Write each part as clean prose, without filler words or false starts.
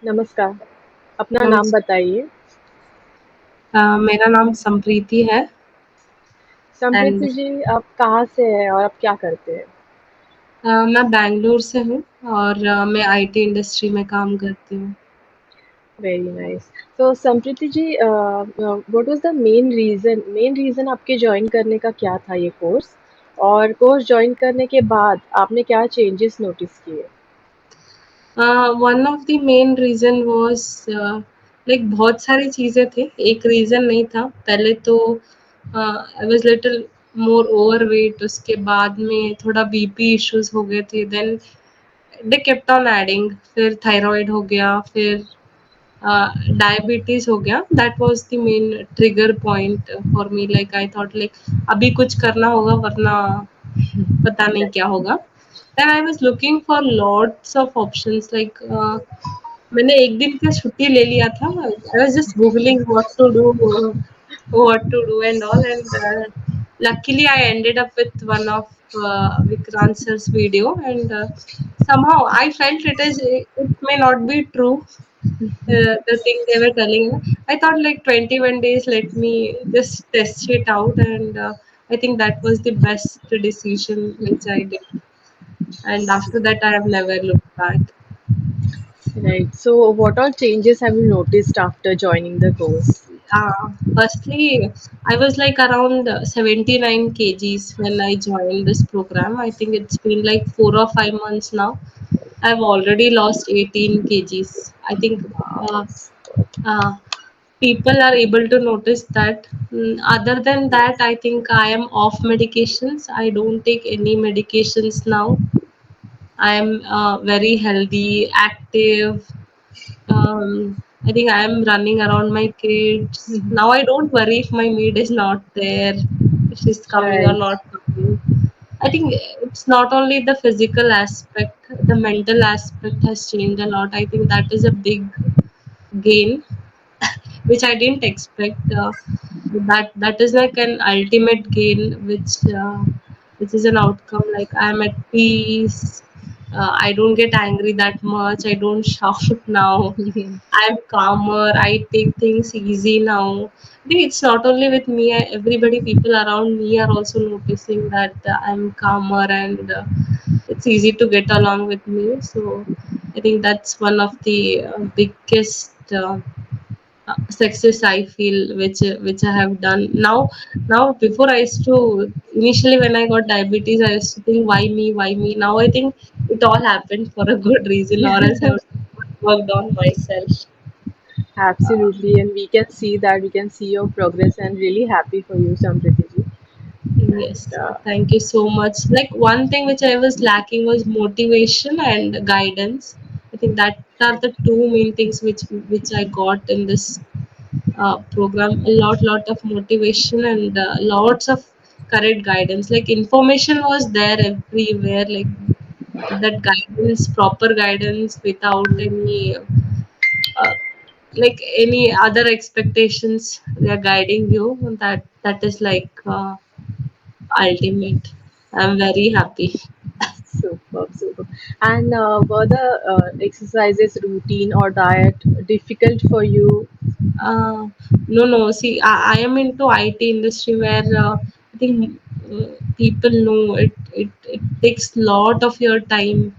नमस्कार, अपना नाम नमस्कार। बताइए। मेरा नाम समप्रीति है। एंड संप्रीति जी, आप कहाँ से हैं और आप क्या करते हैं? मैं बैंगलोर से हूँ और मैं आईटी इंडस्ट्री में काम करती हूँ। Very nice. तो Sampriti ji, what was the main reason आपके जॉइन करने का क्या था ये कोर्स? और कोर्स जॉइन करने के बाद आपने क्या चेंजेस नोटिस किए? One of the main reason was like बहुत सारी चीज़ें थी, एक रीज़न नहीं था। पहले तो I was little more overweight, उसके बाद में थोड़ा बीपी इश्यूज हो गए थे। Then they kept on adding, फिर थायराइड हो गया, फिर डायबिटीज हो गया। That was the main trigger point for me. Like I thought like अभी कुछ करना होगा, वरना पता नहीं क्या होगा। Then I was looking for lots of options. Like मैंने एक दिन का छुट्टी ले लिया था। I was just googling what to do and all, and luckily I ended up with one of Vikrant sir's video, and somehow I felt it may not be true, the thing they were telling. I thought like 21 days, let me just test it out, and I think that was the best decision which I did. And after that, I have never looked back. Right. So what all changes have you noticed after joining the course? Firstly, I was like around 79 kgs when I joined this program. I think it's been like 4 or 5 months now. I've already lost 18 kgs. I think uh, people are able to notice that. Other than that, I think I am off medications. I don't take any medications now. I am very healthy, active. I think I am running around my kids. Now I don't worry if my maid is not there, if she's coming or Right. not coming. I think it's not only the physical aspect, the mental aspect has changed a lot. I think that is a big gain which I didn't expect. That is like an ultimate gain, which is an outcome. Like I'm at peace. I don't get angry that much. I don't shout now. I'm calmer. I take things easy now. I think it's not only with me. Everybody, people around me are also noticing that I'm calmer, and it's easy to get along with me. So I think that's one of the biggest success I feel, which I have done now. Before I used to, initially when I got diabetes, I used to think why me. Now I think it all happened for a good reason, or else I would have worked on myself. Absolutely, and we can see that, we can see your progress and really happy for you, Sampriti ji. And Yes, thank you so much. Like one thing which I was lacking was motivation and guidance. I think that are the two main things which I got in this program. A lot of motivation, and lots of correct guidance. Like information was there everywhere. Like that guidance, proper guidance, without uh, any other expectations. They are guiding you. That is like ultimate. I'm very happy. superb, superb. And were the exercises, routine, or diet difficult for you? Uh, no. See, I am into IT industry where I think people know it takes lot of your time.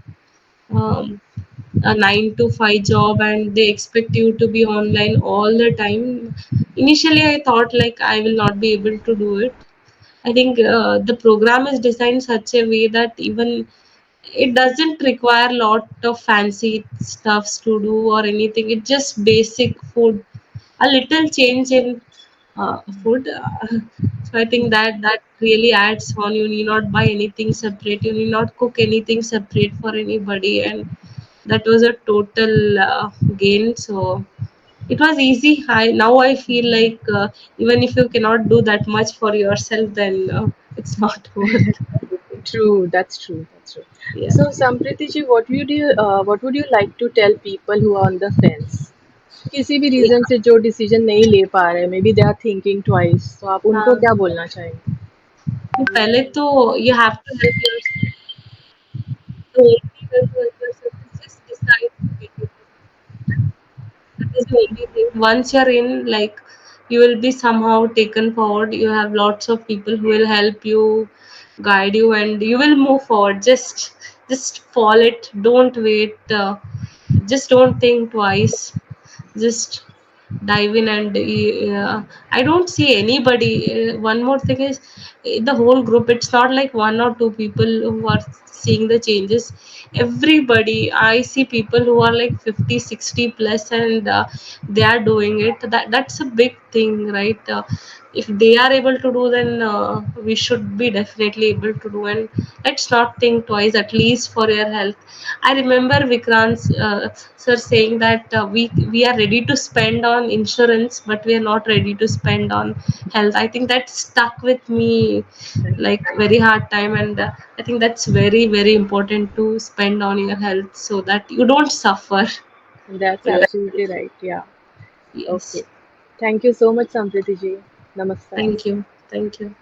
A 9 to 5 job, and they expect you to be online all the time. Initially, I thought like I will not be able to do it. I think the program is designed such a way that even it doesn't require lot of fancy stuffs to do or anything. It's just basic food, a little change in food. So I think that really adds on. You need not buy anything separate. You need not cook anything separate for anybody, and that was a total gain. So it was easy. I feel like even if you cannot do that much for yourself, then it's not worth everything. True, that's true, that's true. Yeah. So, Sampriti ji, what would you like to tell people who are on the fence? किसी भी Yeah. Reason से जो decision नहीं ले पा रहे, maybe they are thinking twice, तो आप उनको हाँ, क्या बोलना चाहेंगे? पहले तो you have to help yourself. The only way to help yourself is just decide to get it. is the only thing. Once you're in, like, you will be somehow taken forward. You have lots of people who will help you, guide you, and you will move forward. Just follow it. Don't wait. Just don't think twice. Just dive in, and I don't see anybody. One more thing is, the whole group, it's not like one or two people who are seeing the changes. Everybody, I see people who are like 50, 60 plus, and they are doing it. That's a big thing, right? If they are able to do, then we should be definitely able to do. And let's not think twice, at least for your health. I remember Vikrant sir saying that we are ready to spend on insurance, but we are not ready to spend on health. I think that stuck with me like very hard time, and I think that's very, very important to spend on your health so that you don't suffer. That's Yeah. absolutely right. Yeah. Yes. Okay. Thank you so much, Sampriti ji. Namaskar. Thank you. Thank you.